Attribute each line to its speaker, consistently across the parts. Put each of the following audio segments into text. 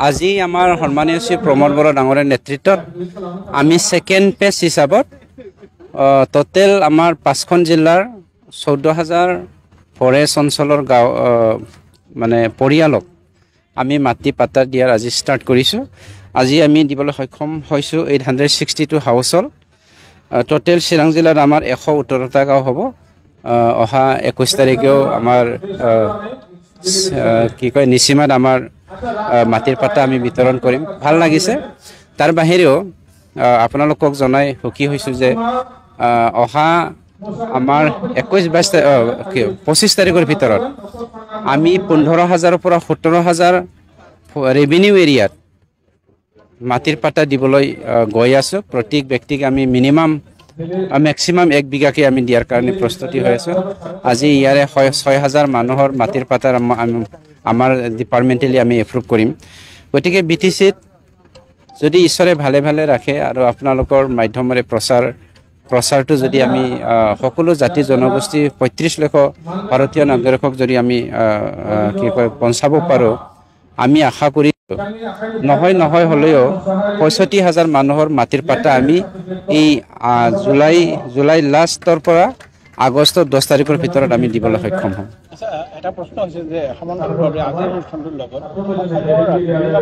Speaker 1: আজি আমাৰ সন্মানীয় শ্ৰী প্ৰমোদ বড়ো ডাঙৰীয়াৰ নেতৃত্বত আমি সেকেন্ড পেজ হিচাপত টোটেল আমাৰ 5খন জিলাৰ 14,000 ফৰেষ্ট অঞ্চলৰ গাঁও মানে পৰিয়ালক আমি মাটি পাতা দিয়াৰ আজি ষ্টাৰ্ট কৰিছোঁ। আজি আমি দিবলৈ সক্ষম হৈছোঁ 862 হাউচল। টোটেল চিৰাং জিলাত আমাৰ 118টা গাঁও হ'ব। অহা 21 তাৰিখেও আমাৰ কি কয় নিচিমাত আমাৰ মাটিৰ পাতা আমি বিতৰণ কৰিম। ভাল লাগিছে। তাৰ বাহিৰেও আপোনালোকক জনাই সুখী হৈছোঁ যে অহা আমাৰ 25 তাৰিখৰ ভিতৰত আমি 15,000 পৰা 17,000 ৰেভিনিউ এৰিয়াত মাটিৰ পাতা দিবলৈ গৈ আছোঁ। প্ৰত্যেক ব্যক্তিক আমি মেক্সিমাম 1 বিঘাকে আমি দিয়াৰ কাৰণে প্ৰস্তুতি হৈ আছোঁ। আজি ইয়াৰে 6,000 মানুহৰ মাটিৰ পাতা আমাৰ ডিপাৰ্টমেণ্টেলি আমি এপ্ৰুভ কৰিম। গতিকে BTCত যদি ঈশ্বৰে ভালে ভালে ৰাখে আৰু আপোনালোকৰ মাধ্যমেৰে প্ৰচাৰটো যদি আমি সকলো জাতি জনগোষ্ঠী 35 লাখ ভাৰতীয় নাগৰিকক যদি আমি কি কয় পঞ্চাব পাৰোঁ, আমি আশা কৰি নহয় হ'লেও 65,000 মানুহৰ মাটিৰ পাতা আমি এই জুলাই লাষ্টৰ পৰা আগষ্টৰ 10 তাৰিখৰ ভিতৰত আমি দিবলৈ সক্ষম হ'ম।
Speaker 2: এটা প্ৰশ্ন হৈছে যে সমান্তৰালভাৱে আজিৰ অনুষ্ঠানটোৰ লগত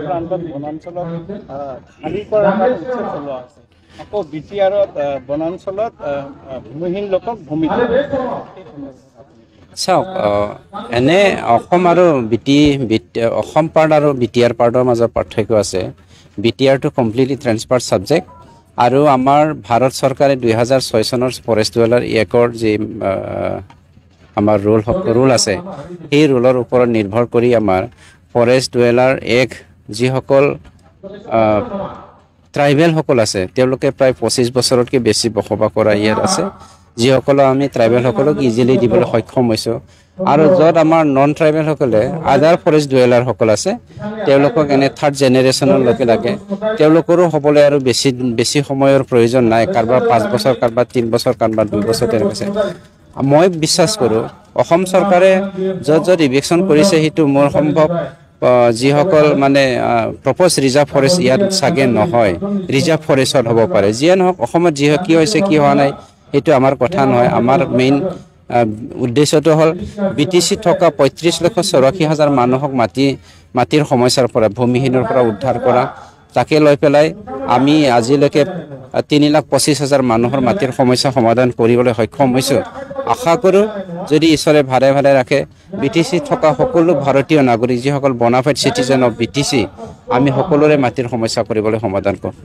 Speaker 2: প্ৰান্তত বনাঞ্চলত খালী কৰাৰ উচ্ছেদ চলোৱা আছে। আকৌ BTRত বনাঞ্চলত ভূমিহীন লোকক ভূমি
Speaker 1: চাওক, এনে অসম আৰু অসম পাৰ্ট আৰু BTR পাৰ্টৰ মাজত পাৰ্থক্য আছে। BTRটো কমপ্লিটলি ট্ৰেন্সফাৰ ছাবজেক্ট আৰু আমাৰ ভাৰত চৰকাৰে 2006 চনৰ ফৰেষ্ট ডুৱেলাৰ এক্টৰ যি আমাৰ ৰুল আছে, সেই ৰুলৰ ওপৰত নিৰ্ভৰ কৰি আমাৰ ফৰেষ্ট ডুৱেলাৰ যিসকল ট্ৰাইবেলসকল আছে, তেওঁলোকে প্ৰায় 25 বছৰতকৈ বেছি বসবাস কৰা ইয়াত আছে, যিসকলক আমি ট্ৰাইবেলসকলক ইজিলি দিবলৈ সক্ষম হৈছোঁ। আৰু য'ত আমাৰ নন ট্ৰাইবেলসকলে আদাৰ ফৰেষ্ট ডুৱেলাৰসকল আছে, তেওঁলোকক এনে 3rd জেনেৰেশ্যনলৈকে লাগে। তেওঁলোকৰো হ'বলৈ আৰু বেছি সময়ৰ প্ৰয়োজন নাই। কাৰোবাৰ 5 বছৰ, কাৰোবাৰ 3 বছৰ, কাৰোবাৰ 2 বছৰ তেনেকৈ আছে। মই বিশ্বাস কৰোঁ অসম চৰকাৰে য'ত ইভিকশ্যন কৰিছে সেইটো মোৰ সম্ভৱ যিসকল মানে প্ৰপ'জ ৰিজাৰ্ভ ফৰেষ্ট ইয়াত চাগে নহয়, ৰিজাৰ্ভ ফৰেষ্টত হ'ব পাৰে। যিয়ে নহওক, অসমত কি হৈছে কি হোৱা নাই সেইটো আমাৰ কথা নহয়। আমাৰ মেইন উদ্দেশ্যটো হ'ল BTCত থকা 35,84,000 মানুহক মাটিৰ সমস্যাৰ পৰা, ভূমিহীনৰ পৰা উদ্ধাৰ কৰা। তাকে লৈ পেলাই আমি আজিলৈকে 3,25,000 মানুহৰ মাটিৰ সমস্যা সমাধান কৰিবলৈ সক্ষম হৈছোঁ। আশা কৰোঁ যদি ঈশ্বৰে ভালে ভালে ৰাখে, BTCত থকা সকলো ভাৰতীয় নাগৰিক যিসকল বনাফাইড চিটিজেন অফ BTC, আমি সকলোৰে মাটিৰ সমস্যা কৰিবলৈ সমাধান কৰিম।